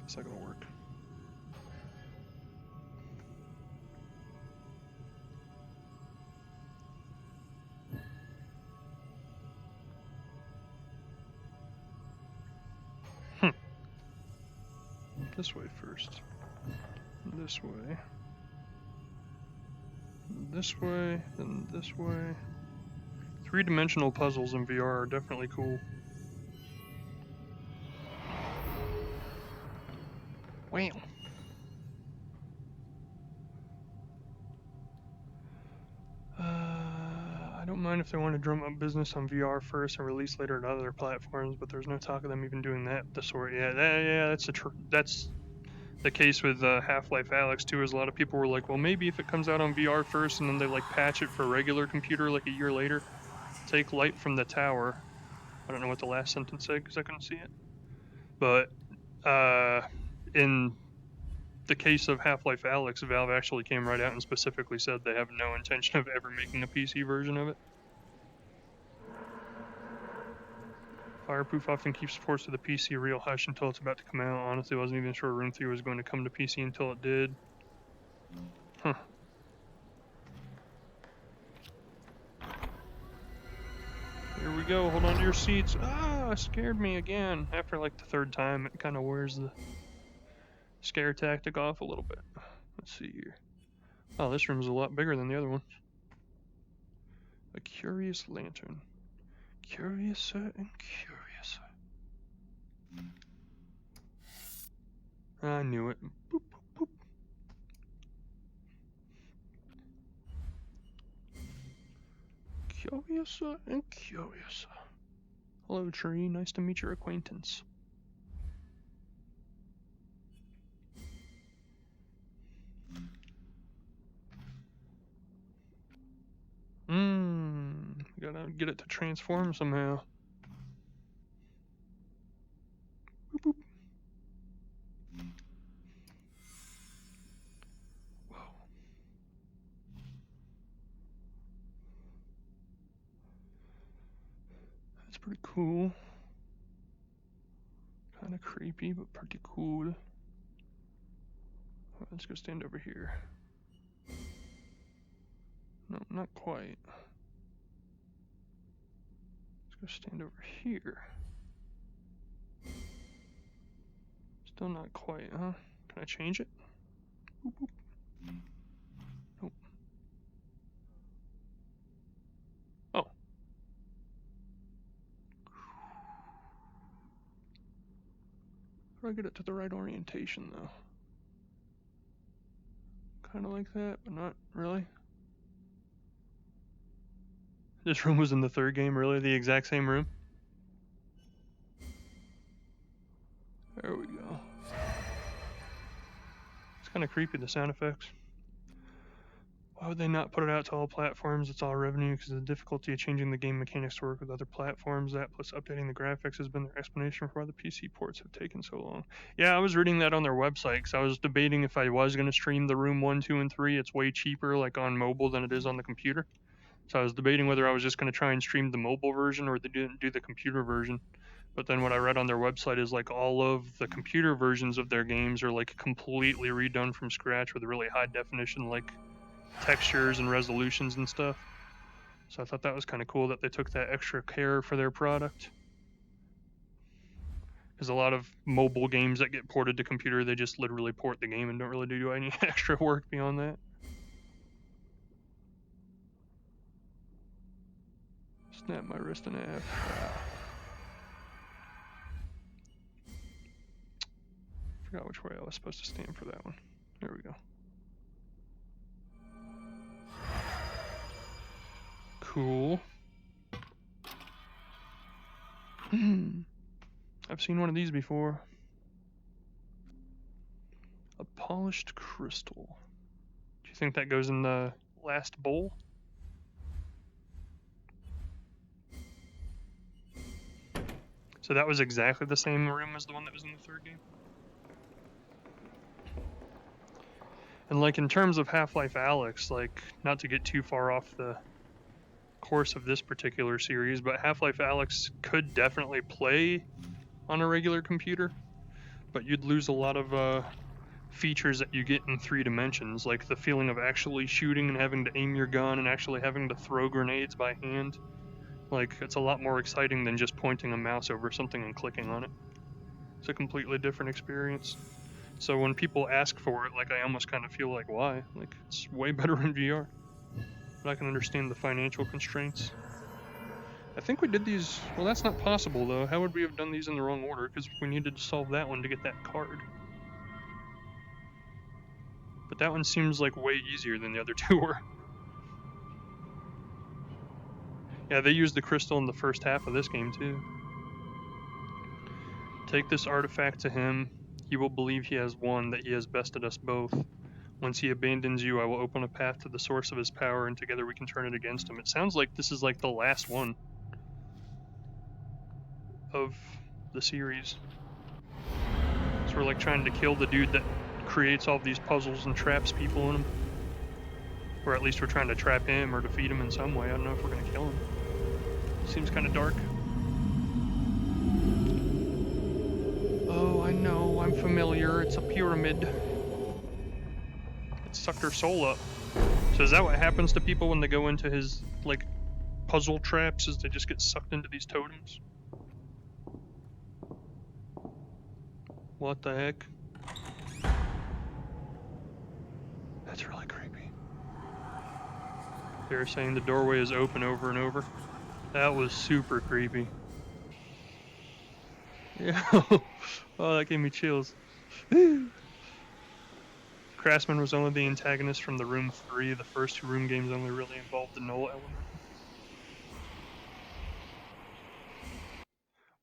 It's not gonna work. This way first. This way. This way, and this way. Three-dimensional puzzles in VR are definitely cool. Wow. I don't mind if they want to drum up business on VR first and release later to other platforms, but there's no talk of them even doing that the sort. Yeah, that's the case with Half-Life Alyx too. Is a lot of people were like, well, maybe if it comes out on VR first and then they like patch it for a regular computer like a year later, take light from the tower. I don't know what the last sentence said because I couldn't see it, but in the case of Half-Life Alyx, Valve actually came right out and specifically said they have no intention of ever making a PC version of it. Fireproof often keeps ports to the PC a real hush until it's about to come out. Honestly, wasn't even sure Room 3 was going to come to PC until it did. Huh. Here we go, hold on to your seats. Ah, scared me again. After like the third time, it kind of wears the scare tactic off a little bit. Let's see here. Oh, this room's a lot bigger than the other one. A curious lantern. Curiouser and curiouser. I knew it. Boop, boop, boop. Curiouser and curiouser. Hello, tree. Nice to meet your acquaintance. Gotta get it to transform somehow. Boop, boop. Whoa. That's pretty cool. Kind of creepy, but pretty cool. Let's go stand over here. No, not quite. Let's go stand over here. Still not quite, huh? Can I change it? Boop, boop. Nope. Oh. How do I get it to the right orientation, though? Kind of like that, but not really. This room was in the third game, really? The exact same room? There we go. It's kind of creepy, the sound effects. Why would they not put it out to all platforms? It's all revenue because of the difficulty of changing the game mechanics to work with other platforms. That plus updating the graphics has been their explanation for why the PC ports have taken so long. Yeah, I was reading that on their website because I was debating if I was going to stream the Room 1, 2, and 3. It's way cheaper like on mobile than it is on the computer. So I was debating whether I was just going to try and stream the mobile version or they didn't do the computer version. But then what I read on their website is like all of the computer versions of their games are like completely redone from scratch with really high definition like textures and resolutions and stuff. So I thought that was kind of cool that they took that extra care for their product. Because a lot of mobile games that get ported to computer, they just literally port the game and don't really do any extra work beyond that. Snap my wrist in half. Forgot which way I was supposed to stand for that one. There we go. Cool. I've seen one of these before. A polished crystal. Do you think that goes in the last bowl? So that was exactly the same room as the one that was in the third game? And like in terms of Half-Life Alyx, like not to get too far off the course of this particular series, but Half-Life Alyx could definitely play on a regular computer, but you'd lose a lot of features that you get in 3 dimensions, like the feeling of actually shooting and having to aim your gun and actually having to throw grenades by hand. Like, it's a lot more exciting than just pointing a mouse over something and clicking on it. It's a completely different experience. So when people ask for it, like, I almost kind of feel like, why? Like, it's way better in VR. But I can understand the financial constraints. I think we did these... Well, that's not possible, though. How would we have done these in the wrong order? Because we needed to solve that one to get that card. But that one seems like way easier than the other 2 were. Yeah, they used the crystal in the first half of this game, too. Take this artifact to him. He will believe he has won, that he has bested us both. Once he abandons you, I will open a path to the source of his power, and together we can turn it against him. It sounds like this is like the last one of the series. So we're like trying to kill the dude that creates all these puzzles and traps people in them. Or at least we're trying to trap him or defeat him in some way. I don't know if we're going to kill him. Seems kind of dark. Oh, I know. I'm familiar. It's a pyramid. It sucked her soul up. So is that what happens to people when they go into his, like, puzzle traps, is they just get sucked into these totems? What the heck? That's really creepy. They're saying the doorway is open over and over. That was super creepy. Yeah. Oh, that gave me chills. Craftsman was only the antagonist from the Room 3. The first 2 Room games only really involved the null element.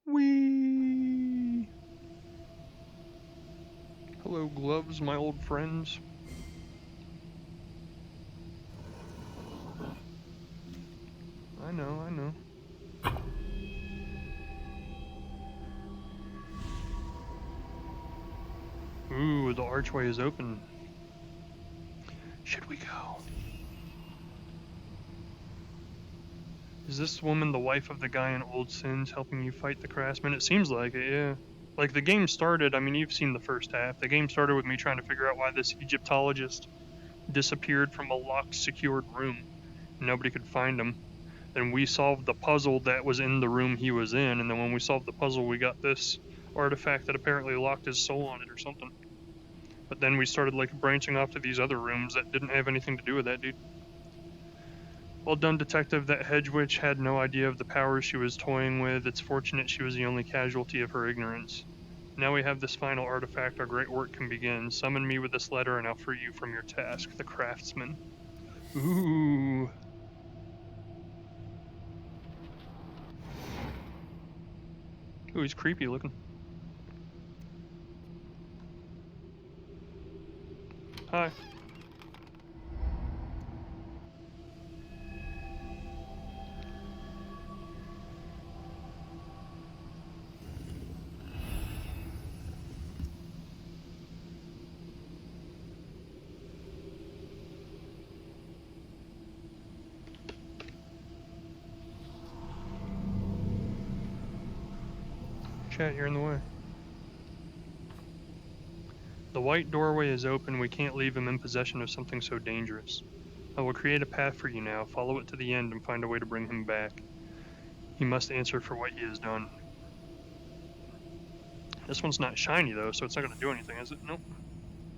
Whee! Hello, gloves, my old friends. I know. Ooh, the archway is open. Should we go? Is this woman the wife of the guy in Old Sins helping you fight the Craftsman? It seems like it, yeah. Like, the game started, I mean, you've seen the first half. The game started with me trying to figure out why this Egyptologist disappeared from a locked, secured room. Nobody could find him. Then we solved the puzzle that was in the room he was in, and then when we solved the puzzle, we got this artifact that apparently locked his soul on it or something. But then we started, like, branching off to these other rooms that didn't have anything to do with that dude. Well done, detective. That hedge witch had no idea of the powers she was toying with. It's fortunate she was the only casualty of her ignorance. Now we have this final artifact, our great work can begin. Summon me with this letter and I'll free you from your task, the Craftsman. Ooh. Ooh, he's creepy looking. Hi. Chat, you're in the way. The white doorway is open. We can't leave him in possession of something so dangerous. I will create a path for you now. Follow it to the end and find a way to bring him back. He must answer for what he has done. This one's not shiny though, so it's not going to do anything, is it? Nope.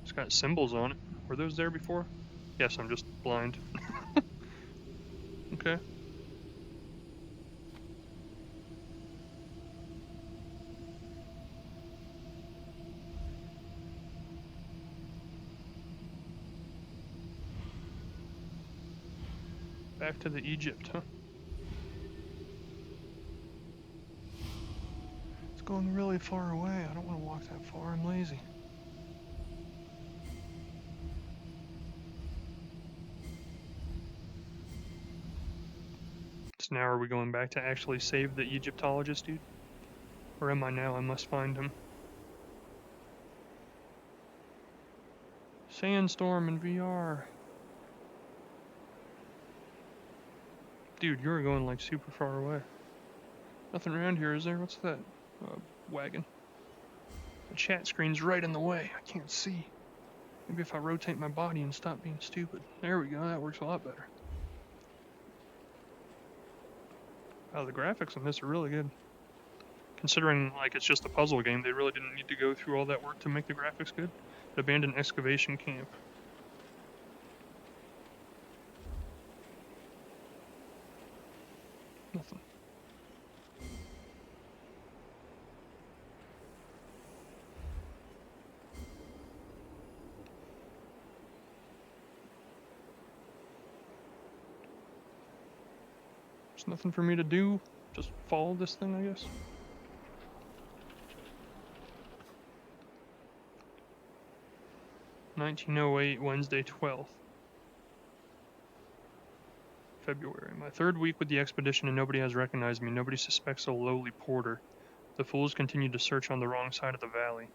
It's got symbols on it. Were those there before? Yes, I'm just blind. Okay. Back to the Egypt, huh? It's going really far away. I don't want to walk that far. I'm lazy. So now are we going back to actually save the Egyptologist dude? Or am I now? I must find him. Sandstorm in VR. Dude, you're going like super far away. Nothing around here, is there? What's that? Wagon. The chat screen's right in the way. I can't see. Maybe if I rotate my body and stop being stupid. There we go. That works a lot better. Oh, the graphics on this are really good. Considering, like, it's just a puzzle game, they really didn't need to go through all that work to make the graphics good. Abandoned excavation camp. Nothing. There's nothing for me to do. Just follow this thing, I guess. $1908, Wednesday 12th. February. My third week with the expedition and nobody has recognized me. Nobody suspects a lowly porter. The fools continue to search on the wrong side of the valley.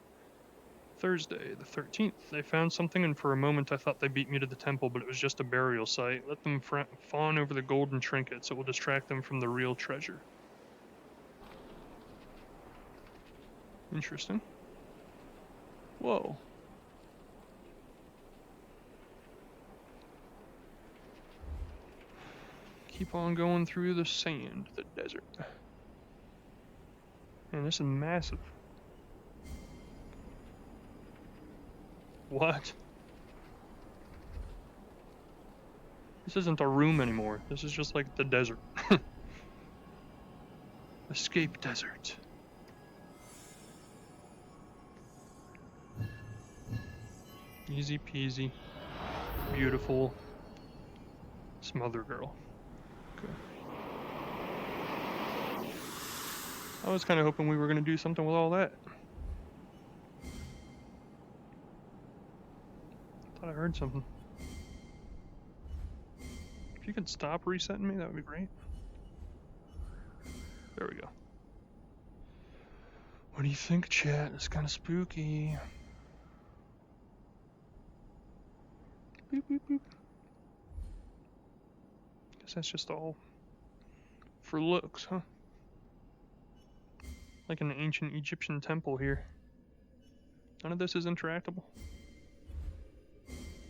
Thursday, the 13th. They found something and for a moment I thought they beat me to the temple, but it was just a burial site. Let them fawn over the golden trinkets. It will distract them from the real treasure. Interesting. Whoa. Keep on going through the sand, the desert. Man, this is massive. What? This isn't a room anymore. This is just like the desert. Escape desert. Easy peasy. Beautiful. Smother girl. Okay. I was kind of hoping we were going to do something with all that. Thought I heard something. If you could stop resetting me, that would be great. There we go. What do you think, chat? It's kind of spooky. Boop, boop, boop. Guess that's just all for looks, huh? Like an ancient Egyptian temple here. None of this is interactable.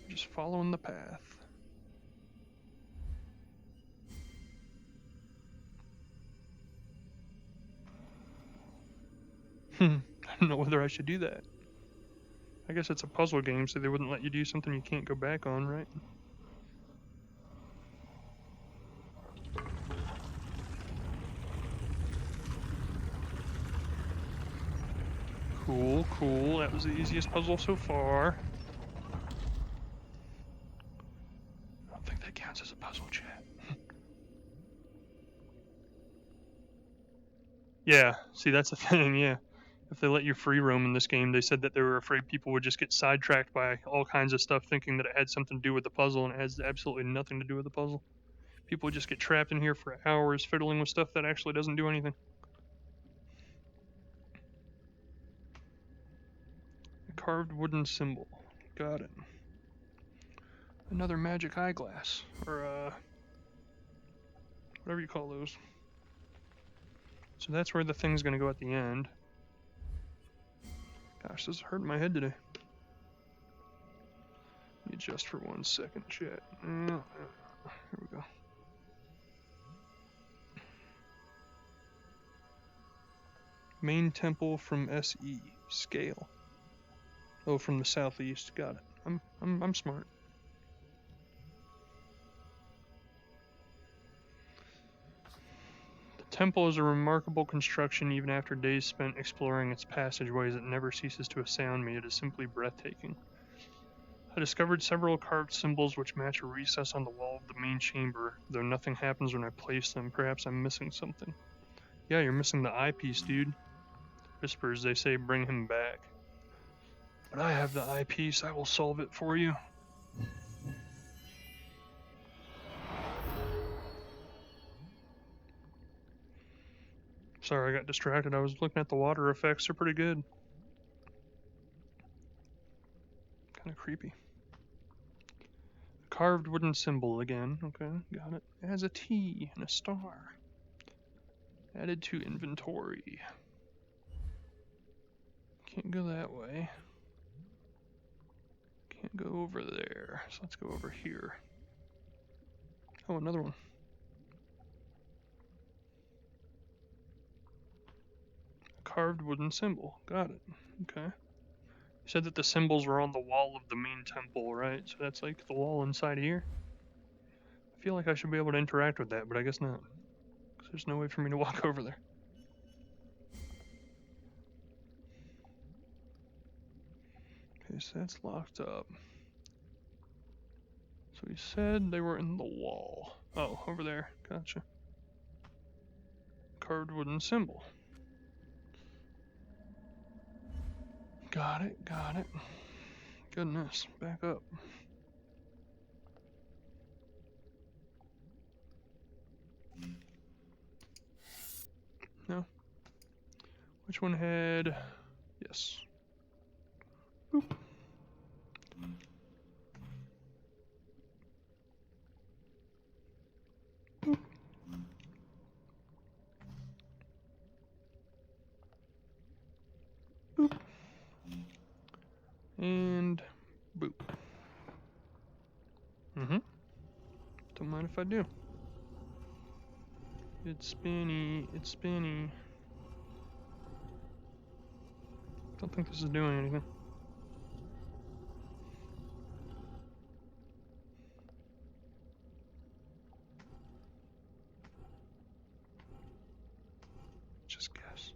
Just following the path. I don't know whether I should do that. I guess it's a puzzle game, so they wouldn't let you do something you can't go back on, right? Cool, cool. That was the easiest puzzle so far. I don't think that counts as a puzzle, chat. Yeah, see, that's the thing, yeah. If they let you free roam in this game, they said that they were afraid people would just get sidetracked by all kinds of stuff thinking that it had something to do with the puzzle, and it has absolutely nothing to do with the puzzle. People would just get trapped in here for hours fiddling with stuff that actually doesn't do anything. A carved wooden symbol. Got it. Another magic eyeglass. Or, whatever you call those. So that's where the thing's gonna go at the end. Gosh, this is hurting my head today. Let me adjust for 1 second, chat. Here we go. Main temple from SE. Scale. Oh, from the southeast. Got it. I'm smart. The temple is a remarkable construction even after days spent exploring its passageways. It never ceases to astound me. It is simply breathtaking. I discovered several carved symbols which match a recess on the wall of the main chamber, though nothing happens when I place them. Perhaps I'm missing something. Yeah, you're missing the eyepiece, dude. Whispers, they say, bring him back. But I have the eyepiece. I will solve it for you. Sorry, I got distracted. I was looking at the water effects. They're pretty good. Kind of creepy. carved wooden symbol again. Okay, got it. It has a T and a star. Added to inventory. Can't go that way. Can't go over there. So let's go over here. Oh, another one. Carved wooden symbol. Got it. Okay. You said that the symbols were on the wall of the main temple, right? So that's like the wall inside here? I feel like I should be able to interact with that, but I guess not. Because there's no way for me to walk over there. Okay, so that's locked up. So he said they were in the wall. Oh, over there. Gotcha. Carved wooden symbol. Got it, got it. Goodness, back up. No. Which one had... Yes. Boop. Boop. Boop. And boop. Don't mind if I do. It's spinny, it's spinny. Don't think this is doing anything. Just guess.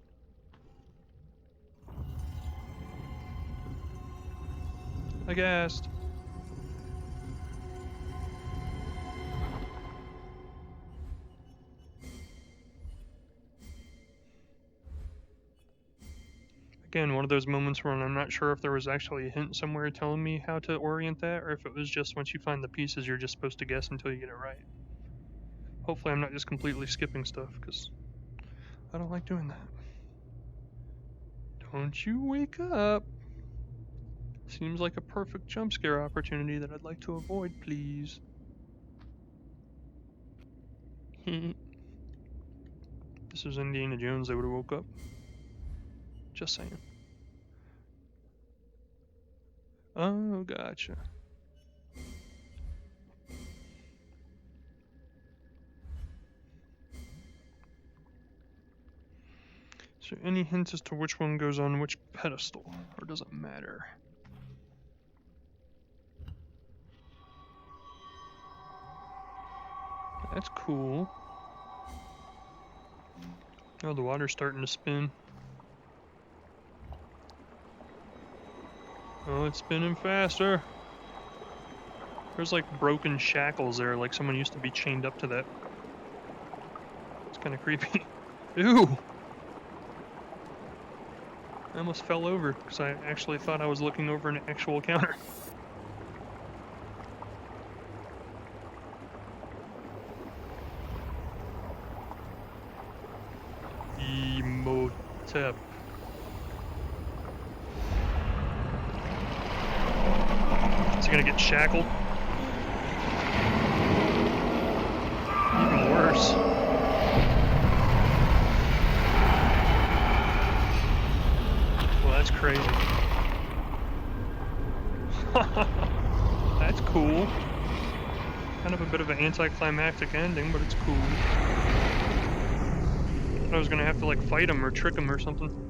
I guessed. Again, one of those moments when I'm not sure if there was actually a hint somewhere telling me how to orient that, or if it was just once you find the pieces, you're just supposed to guess until you get it right. Hopefully I'm not just completely skipping stuff, because I don't like doing that. Don't you wake up. Seems like a perfect jump scare opportunity that I'd like to avoid, please. This was Indiana Jones, they would have woke up. Just saying. Oh, gotcha. Is there any hints as to which one goes on which pedestal, or does it matter? That's cool. Oh, the water's starting to spin. Oh, it's spinning faster. There's like broken shackles there, like someone used to be chained up to that. It's kind of creepy. Ew! I almost fell over because I actually thought I was looking over an actual counter. Emotep. Is he gonna get shackled? Even worse. Well, that's crazy. That's cool. Kind of a bit of an anticlimactic ending, but it's cool. I was gonna have to like fight him or trick him or something.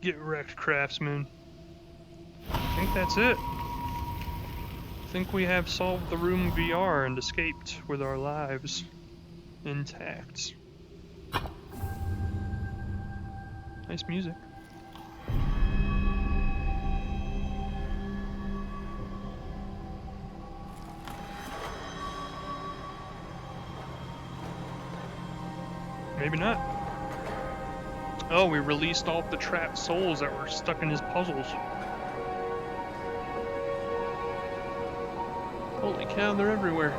Get wrecked, Craftsman. I think that's it. I think we have solved the room VR and escaped with our lives intact. Nice music. Maybe not. Oh, we released all of the trapped souls that were stuck in his puzzles. Holy cow, they're everywhere.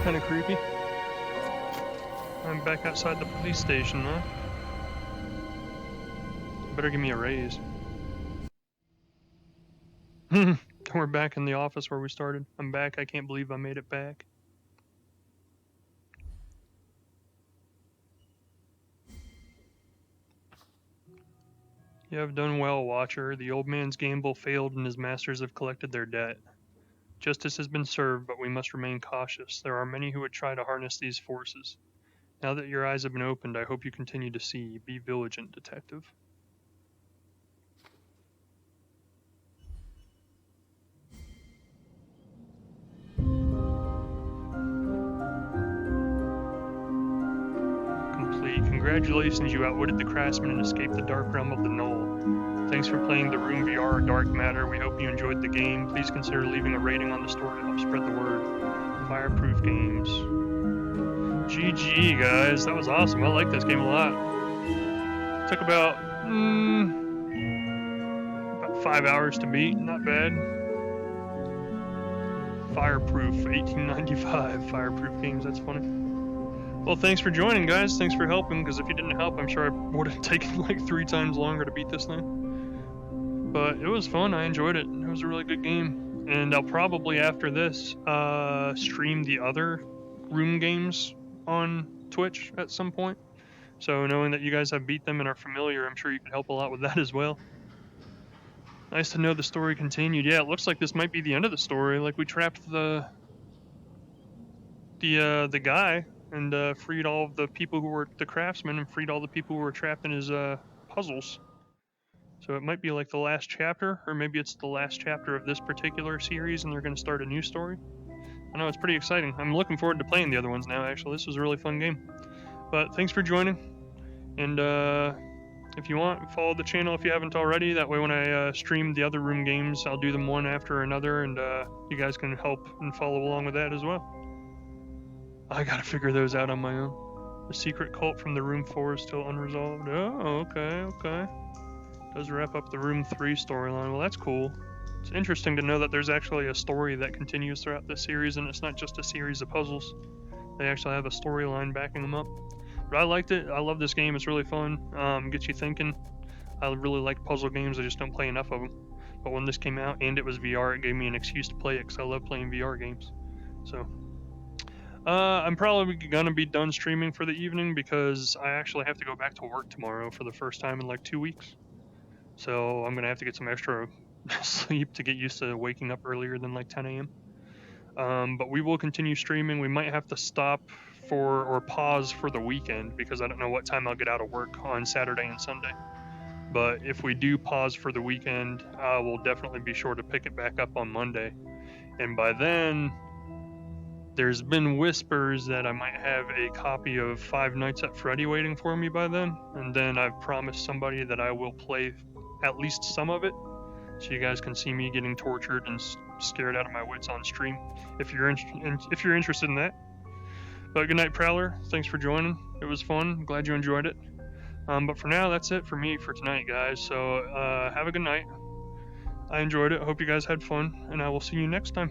kind of creepy. I'm back outside the police station, huh? Better give me a raise. We're back in the office where we started. I'm back. I can't believe I made it back. You have done well, Watcher. The old man's gamble failed and his masters have collected their debt. Justice has been served, but we must remain cautious. There are many who would try to harness these forces. Now that your eyes have been opened, I hope you continue to see. Be vigilant, detective. Complete. Congratulations, you outwitted the Craftsman and escaped the dark realm of the Knoll. Thanks for playing the Room VR Dark Matter. We hope you enjoyed the game. Please consider leaving a rating on the store to help spread the word. Fireproof Games. GG, guys. That was awesome. I like this game a lot. Took about 5 hours to beat. Not bad. Fireproof, 1895. Fireproof Games. That's funny. Well, thanks for joining, guys. Thanks for helping, because if you didn't help, I'm sure I would have taken like 3 times longer to beat this thing. But it was fun. I enjoyed it. It was a really good game. And I'll probably, after this, stream the other room games on Twitch at some point. So knowing that you guys have beat them and are familiar, I'm sure you can help a lot with that as well. Nice to know the story continued. Yeah, it looks like this might be the end of the story. Like, we trapped the guy and freed all of the people who were the craftsmen and freed all the people who were trapped in his puzzles. So it might be like the last chapter, or maybe it's the last chapter of this particular series and they're going to start a new story. I know, it's pretty exciting. I'm looking forward to playing the other ones now, actually. This was a really fun game. But thanks for joining. And if you want, follow the channel if you haven't already. That way when I stream the other room games, I'll do them one after another, and you guys can help and follow along with that as well. I gotta figure those out on my own. The secret cult from the Room 4 is still unresolved. Oh, okay. Does wrap up the Room 3 storyline. Well, that's cool. It's interesting to know that there's actually a story that continues throughout the series, and it's not just a series of puzzles. They actually have a storyline backing them up. But I liked it. I love this game. It's really fun. Gets you thinking. I really like puzzle games. I just don't play enough of them. But when this came out and it was VR, it gave me an excuse to play it because I love playing VR games. So I'm probably gonna be done streaming for the evening because I actually have to go back to work tomorrow for the first time in like 2 weeks. So I'm gonna have to get some extra sleep to get used to waking up earlier than like 10 a.m. But we will continue streaming. We might have to stop or pause for the weekend because I don't know what time I'll get out of work on Saturday and Sunday. But if we do pause for the weekend, I will definitely be sure to pick it back up on Monday. And by then, there's been whispers that I might have a copy of Five Nights at Freddy waiting for me by then. And then I've promised somebody that I will play at least some of it, so you guys can see me getting tortured and scared out of my wits on stream, if you're interested in that. But good night, Prowler. Thanks for joining. It was fun. Glad you enjoyed it. But for now, that's it for me for tonight, guys. So have a good night. I enjoyed it. Hope you guys had fun, and I will see you next time.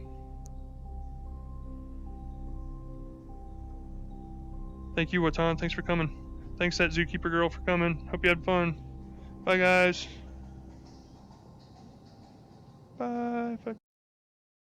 Thank you, Watan. Thanks for coming. Thanks, that Zookeeper girl, for coming. Hope you had fun. Bye, guys. Bye.